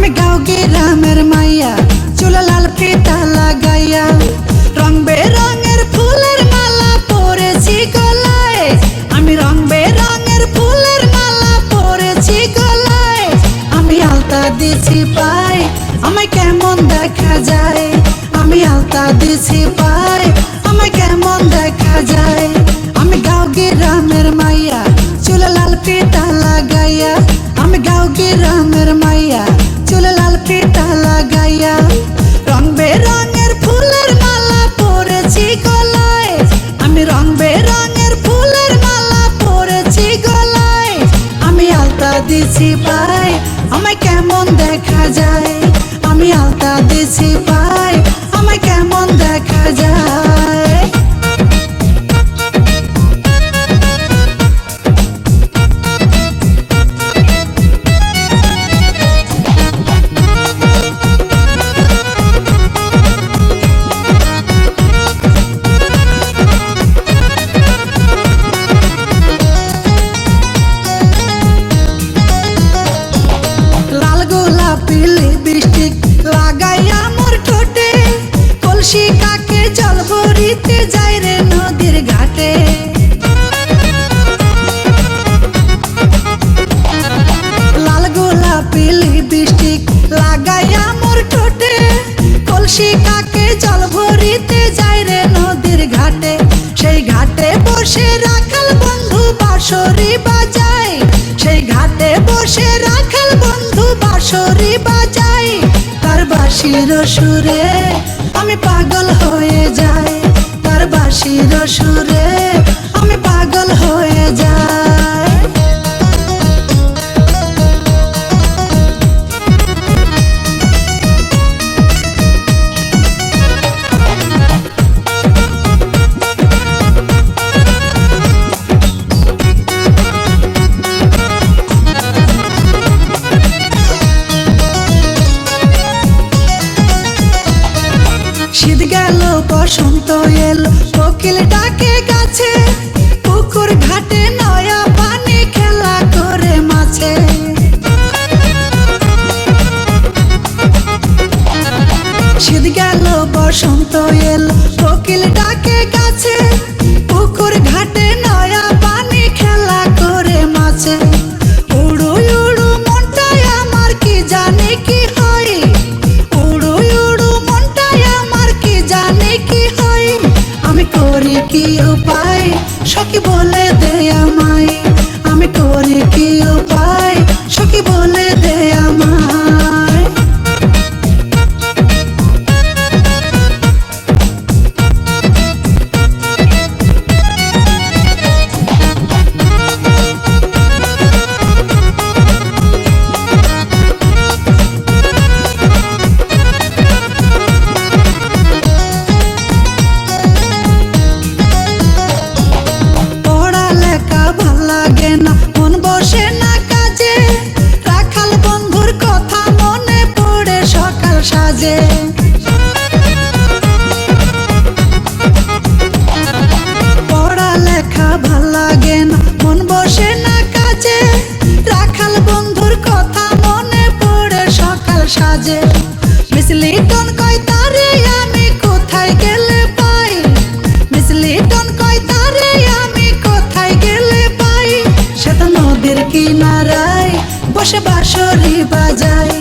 আমি গাঁও গ্রামের মাইয়া, চুলে লাল ফিতা লাগাইয়া, রং বেরঙের ফুলের মালা পরেছি গলায়। আমি রং বেরঙের ফুলের মালা পরেছি গলায়। আমি আলতা দিছি পায়, আমায় কেমন দেখা যায়। আমি আলতা দিছি পায়, আমায় কেমন দেখা যায়। আমি গাঁও গ্রামের মাইয়া, চুলে লাল ফিতা লাগাইয়া। আমি গাঁও গ্রামের মাইয়া, চুলে লাল ফিতা লাগাইয়া, রং বেরঙের ফুলের মালা পরেছি গলায়। আমি রং বেরঙের ফুলের মালা পরেছি গলায়। আমি আলতা দিছি পায়, আমায় কেমন দেখা যায়। আমি আলতা দিছি পায়, আমায় কেমন দেখা যায়। লিপস্টিক লাগাইয়া মোর ঠোঁটে, কলসি কাকে জল ভরিতে যাই রে নদীর ঘাটে। লাল গোলাপি লিপস্টিক লাগাইয়া মোর ঠোঁটে, কলসি কাকে জল ভরিতে যাই রে নদীর ঘাটে। সেই ঘাটে বসে রাখাল বন্ধু বাঁশরি বাজায়। সেই ঘাটে বসে রাখাল বন্ধু বাঁশরি বাজায়। তার বাঁশির সুরে আমি পাগল হয়ে যাই। তার বাঁশির সুরে আমি পাগল হয়ে যাই। শীত গেল বসন্ত এলো, কোকিল ডাকে গাছে, পুকুর ঘাটে নয়া পানি খেলা করে মাছে। শীত গেল বসন্ত এলো, কোকিল ডাকে গাছে, পুকুর ঘাটে নয়া পানি খেলা করে মাছে। উড়ু উড়ু মনটাই আমার কি জানে কি হয়। উড়ু উড়ু মনটাই আমার কি জানে কি হয়। আমি করি কি উপায়, সখী বলে দে আমায়। আমি করি কি উপায়, সখী বলে দে আমায়। মন বসে না কাজে, রাখাল বন্ধুর কথা মনে পড়ে সকাল সাজে। পড়ালেখা ভাল লাগে না, মন বসে না কাজে, রাখাল বন্ধুর কথা মনে পড়ে সকাল সাজে। মিস লিটন কয় তারে আমি কোথায় গেলে পাই। মিস লিটন কয় তারে আমি কোথায় গেলে পাই। সে তো নদীর কিনারায় বসে বাঁশরি বাজায়।